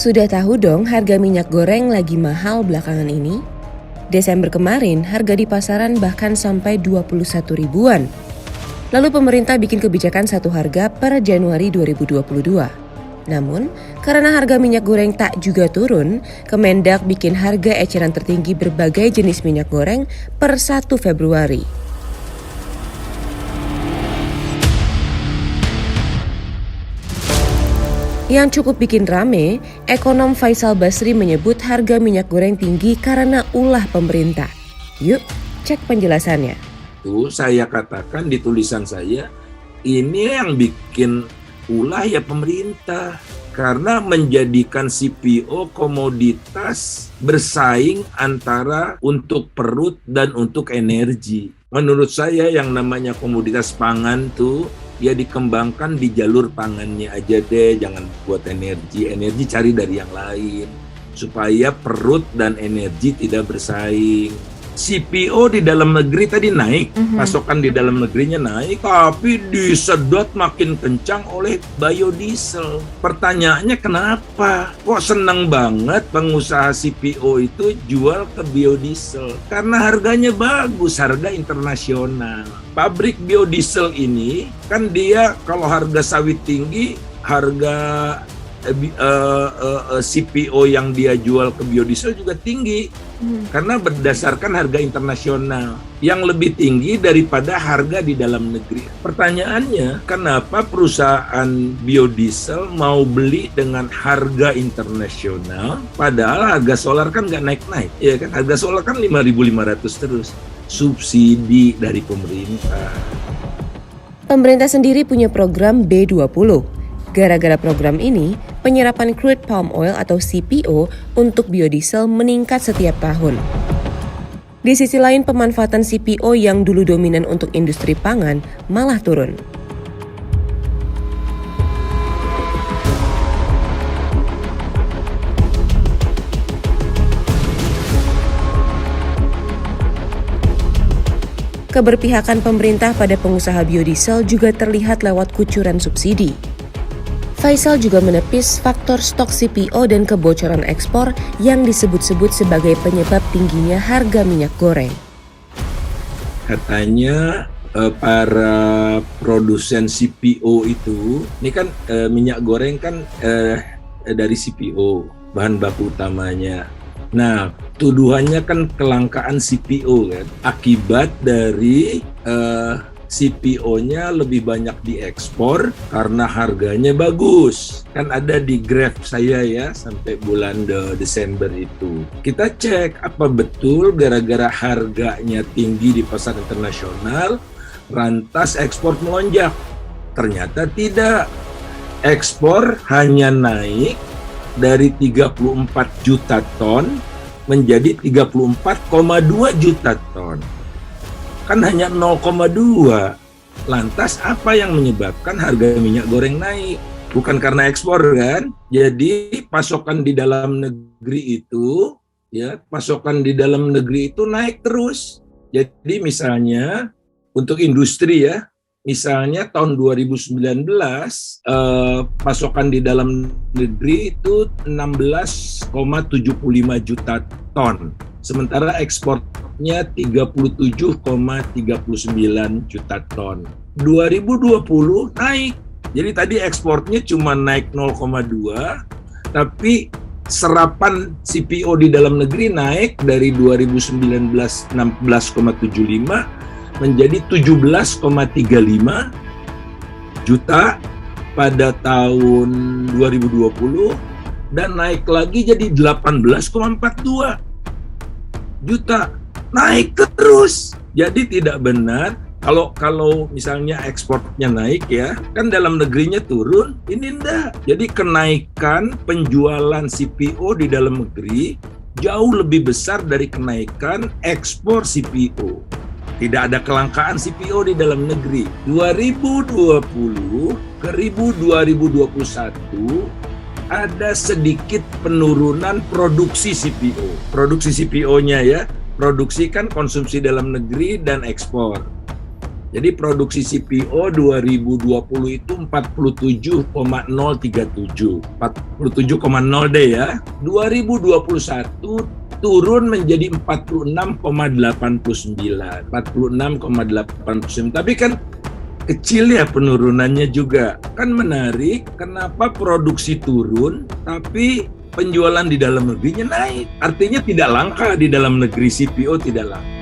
Sudah tahu dong harga minyak goreng lagi mahal belakangan ini? Desember kemarin harga di pasaran bahkan sampai 21 ribuan. Lalu pemerintah bikin kebijakan satu harga per Januari 2022. Namun, karena harga minyak goreng tak juga turun, Kemendak bikin harga eceran tertinggi berbagai jenis minyak goreng per 1 Februari. Yang cukup bikin rame, ekonom Faisal Basri menyebut harga minyak goreng tinggi karena ulah pemerintah. Yuk, cek penjelasannya. Saya katakan di tulisan saya, ini yang bikin ulah ya pemerintah. Karena menjadikan CPO komoditas bersaing antara untuk perut dan untuk energi. Menurut saya yang namanya komoditas pangan tuh, ya dikembangkan di jalur pangannya aja deh, jangan buat energi. Energi cari dari yang lain, supaya perut dan energi tidak bersaing. CPO di dalam negeri tadi naik, pasokan di dalam negerinya naik, tapi disedot makin kencang oleh biodiesel. Pertanyaannya kenapa? Kok senang banget pengusaha CPO itu jual ke biodiesel? Karena harganya bagus, harga internasional. Pabrik biodiesel ini kan dia kalau harga sawit tinggi, harga CPO yang dia jual ke biodiesel juga tinggi. Karena berdasarkan harga internasional yang lebih tinggi daripada harga di dalam negeri. Pertanyaannya, kenapa perusahaan biodiesel mau beli dengan harga internasional padahal harga solar kan nggak naik-naik? Ya kan, harga solar kan 5.500 terus. Subsidi dari pemerintah. Pemerintah sendiri punya program B20. Gara-gara program ini, penyerapan crude palm oil atau CPO untuk biodiesel meningkat setiap tahun. Di sisi lain, pemanfaatan CPO yang dulu dominan untuk industri pangan malah turun. Keberpihakan pemerintah pada pengusaha biodiesel juga terlihat lewat kucuran subsidi. Faisal juga menepis faktor stok CPO dan kebocoran ekspor yang disebut-sebut sebagai penyebab tingginya harga minyak goreng. Katanya para produsen CPO itu, ini kan minyak goreng kan dari CPO, bahan baku utamanya. Nah, tuduhannya kan kelangkaan CPO kan, akibat dari CPO-nya lebih banyak diekspor karena harganya bagus. Kan ada di graf saya ya, sampai bulan Desember itu. Kita cek apa betul gara-gara harganya tinggi di pasar internasional, lantas ekspor melonjak. Ternyata tidak. Ekspor hanya naik dari 34 juta ton menjadi 34,2 juta ton. Kan hanya 0,2. Lantas apa yang menyebabkan harga minyak goreng naik? Bukan karena ekspor kan? Jadi pasokan di dalam negeri itu, ya, pasokan di dalam negeri itu naik terus. Jadi misalnya untuk industri ya, misalnya tahun 2019 pasokan di dalam negeri itu 16,75 juta ton. Sementara ekspornya 37,39 juta ton. 2020 naik. Jadi tadi ekspornya cuma naik 0,2, tapi serapan CPO di dalam negeri naik dari 2019 16,75 menjadi 17,35 juta pada tahun 2020 dan naik lagi jadi 18,42 juta, naik terus. Jadi tidak benar kalau misalnya ekspornya naik ya, kan dalam negerinya turun, ini enggak. Jadi kenaikan penjualan CPO di dalam negeri jauh lebih besar dari kenaikan ekspor CPO. Tidak ada kelangkaan CPO di dalam negeri. 2020 ke 2021 ada sedikit penurunan produksi CPO. Produksi CPO-nya ya, produksi kan konsumsi dalam negeri dan ekspor. Jadi produksi CPO 2020 itu 47,037. 47,0 deh ya. 2021 turun menjadi 46,89. 46,89. Tapi kan kecil ya penurunannya juga. Kan menarik, kenapa produksi turun tapi penjualan di dalam negerinya naik. Artinya tidak langka di dalam negeri, CPO tidak langka.